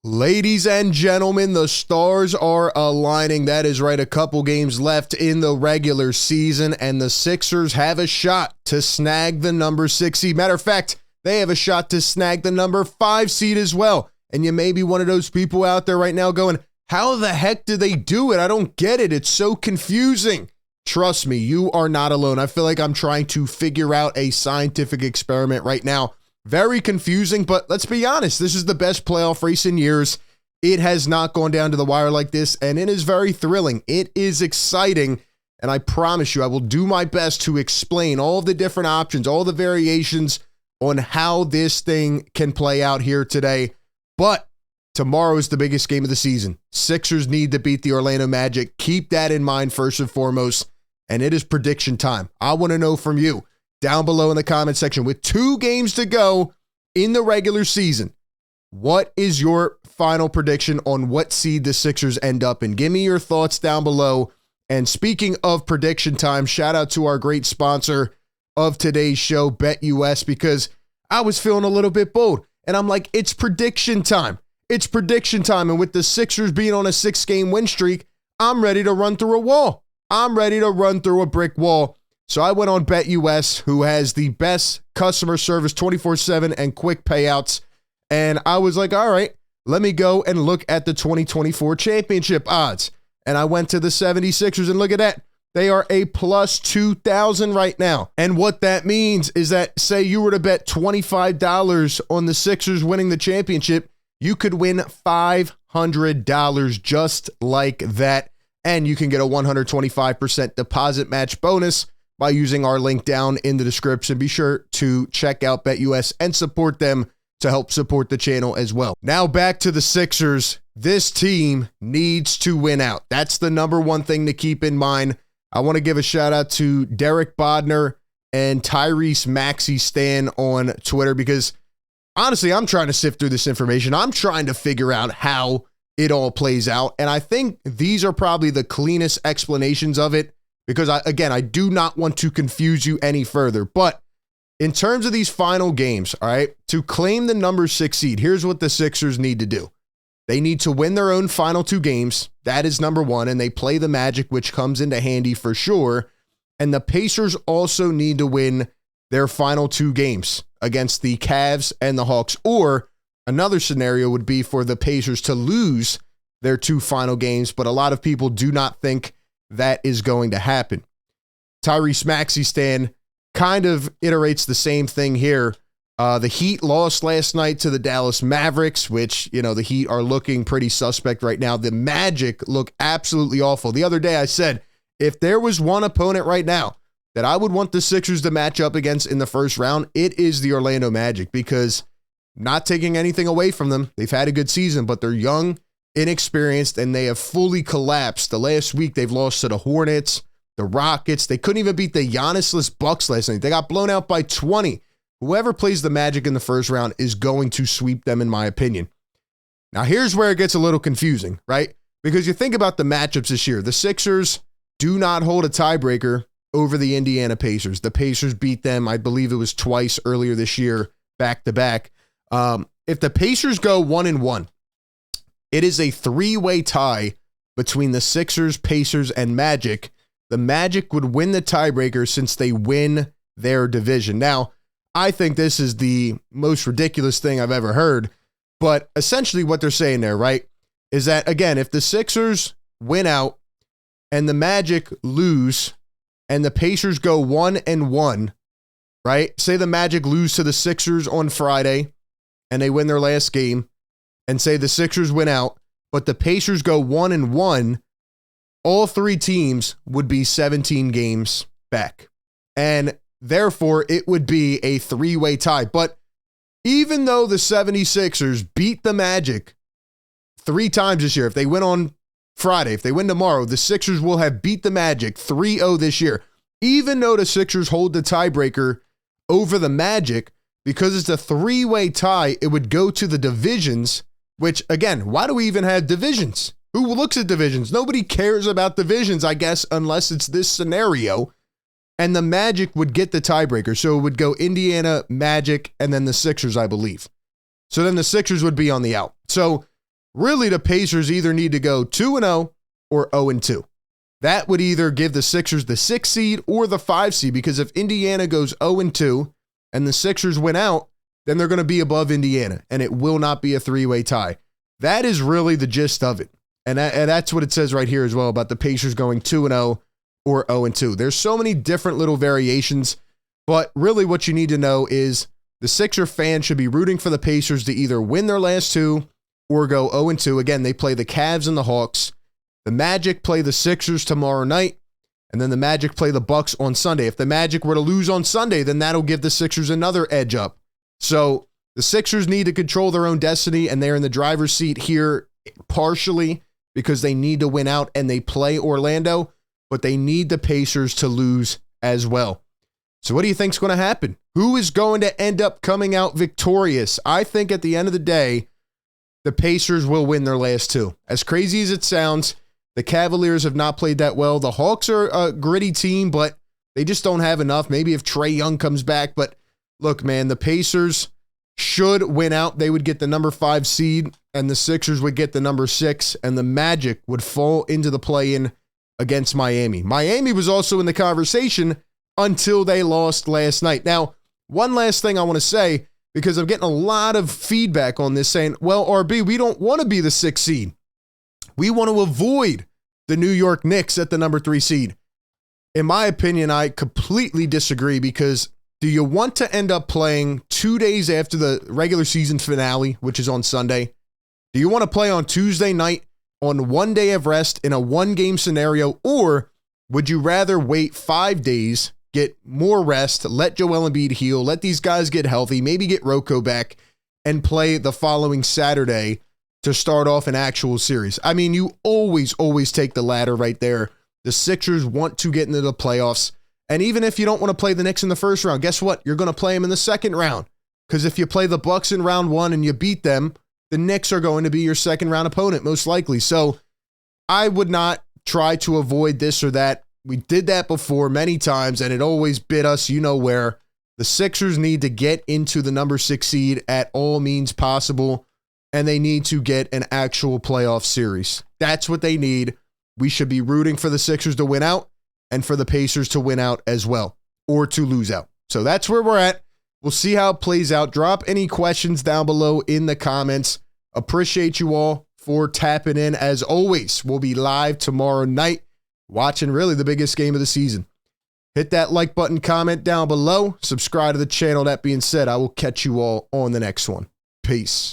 Ladies and gentlemen, the stars are aligning. That is right, a couple games left in the regular season, and the Sixers have a shot to snag the number 6 seed. Matter of fact, they have a shot to snag the number 5 seed as well. And you may be one of those people out there right now going, how the heck did they do it? I don't get it. It's so confusing. Trust me, you are not alone. I feel like I'm trying to figure out a scientific experiment right now. Very confusing, but let's be honest. This is the best playoff race in years. It has not gone down to the wire like this, and it is very thrilling. It is exciting, and I promise you, I will do my best to explain all the different options, all the variations on how this thing can play out here today. But tomorrow is the biggest game of the season. Sixers need to beat the Orlando Magic. Keep that in mind first and foremost, and it is prediction time. I want to know from you down below in the comment section, with 2 games to go in the regular season, what is your final prediction on what seed the Sixers end up in? Give me your thoughts down below. And speaking of prediction time, shout out to our great sponsor of today's show, BetUS, because I was feeling a little bit bold. And I'm like, it's prediction time. It's prediction time. And with the Sixers being on a 6-game win streak, I'm ready to run through a wall. I'm ready to run through a brick wall. So I went on BetUS, who has the best customer service 24/7 and quick payouts. And I was like, all right, let me go and look at the 2024 championship odds. And I went to the 76ers, and look at that. They are a plus 2,000 right now. And what that means is that, say you were to bet $25 on the Sixers winning the championship, you could win $500 just like that. And you can get a 125% deposit match bonus by using our link down in the description. Be sure to check out BetUS and support them to help support the channel as well. Now back to the Sixers. This team needs to win out. That's the number one thing to keep in mind. I want to give a shout out to Derek Bodner and Tyrese Maxey Stan on Twitter, because honestly, I'm trying to sift through this information. I'm trying to figure out how it all plays out. And I think these are probably the cleanest explanations of it, because I do not want to confuse you any further. But in terms of these final games, all right, to claim the number 6 seed, here's what the Sixers need to do. They need to win their own final 2 games. That is number 1. And they play the Magic, which comes into handy for sure. And the Pacers also need to win their final 2 games against the Cavs and the Hawks. Or another scenario would be for the Pacers to lose their 2 final games. But a lot of people do not think that is going to happen. Tyrese Maxey Stan kind of iterates the same thing here. The Heat lost last night to the Dallas Mavericks, which, you know, the Heat are looking pretty suspect right now. The Magic look absolutely awful. The other day I said, if there was one opponent right now that I would want the Sixers to match up against in the first round, it is the Orlando Magic, because not taking anything away from them, they've had a good season, but they're young, inexperienced, and they have fully collapsed. The last week they've lost to the Hornets, the Rockets. They couldn't even beat the Giannis-less Bucks last night. They got blown out by 20. Whoever plays the Magic in the first round is going to sweep them, in my opinion. Now here's where it gets a little confusing, right? Because you think about the matchups this year. The Sixers do not hold a tiebreaker over the Indiana Pacers. The Pacers beat them, I believe it was twice earlier this year, back to back. If the Pacers go 1-1, it is a 3-way tie between the Sixers, Pacers, and Magic. The Magic would win the tiebreaker since they win their division. Now, I think this is the most ridiculous thing I've ever heard, but essentially what they're saying there, right, is that, again, if the Sixers win out and the Magic lose and the Pacers go 1-1, right, say the Magic lose to the Sixers on Friday and they win their last game, and say the Sixers win out, but the Pacers go 1-1, all 3 teams would be 17 games back. And therefore, it would be a 3-way tie. But even though the 76ers beat the Magic 3 times this year, if they win on Friday, if they win tomorrow, the Sixers will have beat the Magic 3-0 this year. Even though the Sixers hold the tiebreaker over the Magic, because it's a 3-way tie, it would go to the divisions. Which, again, why do we even have divisions? Who looks at divisions? Nobody cares about divisions, I guess, unless it's this scenario. And the Magic would get the tiebreaker. So it would go Indiana, Magic, and then the Sixers, I believe. So then the Sixers would be on the out. So really the Pacers either need to go 2-0 or 0-2. That would either give the Sixers the 6 seed or the 5 seed, because if Indiana goes 0-2 and the Sixers win out, then they're going to be above Indiana, and it will not be a three-way tie. That is really the gist of it. And that's what it says right here as well about the Pacers going 2-0 or 0-2. There's so many different little variations, but really what you need to know is the Sixer fans should be rooting for the Pacers to either win their last two or go 0-2. Again, they play the Cavs and the Hawks. The Magic play the Sixers tomorrow night, and then the Magic play the Bucks on Sunday. If the Magic were to lose on Sunday, then that'll give the Sixers another edge up. So the Sixers need to control their own destiny, and they're in the driver's seat here partially because they need to win out and they play Orlando, but they need the Pacers to lose as well. So what do you think is going to happen? Who is going to end up coming out victorious? I think at the end of the day, the Pacers will win their last two. As crazy as it sounds, the Cavaliers have not played that well. The Hawks are a gritty team, but they just don't have enough. Maybe if Trae Young comes back, but look, man, the Pacers should win out. They would get the number 5 seed, and the Sixers would get the number 6, and the Magic would fall into the play-in against Miami. Miami was also in the conversation until they lost last night. Now, one last thing I want to say, because I'm getting a lot of feedback on this saying, well, RB, we don't want to be the 6th seed. We want to avoid the New York Knicks at the number 3 seed. In my opinion, I completely disagree, because do you want to end up playing 2 days after the regular season finale, which is on Sunday? Do you want to play on Tuesday night on 1 day of rest in a 1-game scenario? Or would you rather wait 5 days, get more rest, let Joel Embiid heal, let these guys get healthy, maybe get Rocco back, and play the following Saturday to start off an actual series? I mean, you always take the latter right there. The Sixers want to get into the playoffs. And even if you don't want to play the Knicks in the first round, guess what? You're going to play them in the second round. Because if you play the Bucks in round 1 and you beat them, the Knicks are going to be your second round opponent, most likely. So I would not try to avoid this or that. We did that before many times, and it always bit us, you know where. The Sixers need to get into the number 6 seed at all means possible, and they need to get an actual playoff series. That's what they need. We should be rooting for the Sixers to win out, and for the Pacers to win out as well, or to lose out. So that's where we're at. We'll see how it plays out. Drop any questions down below in the comments. Appreciate you all for tapping in. As always, we'll be live tomorrow night watching really the biggest game of the season. Hit that like button, comment down below, subscribe to the channel. That being said, I will catch you all on the next one. Peace.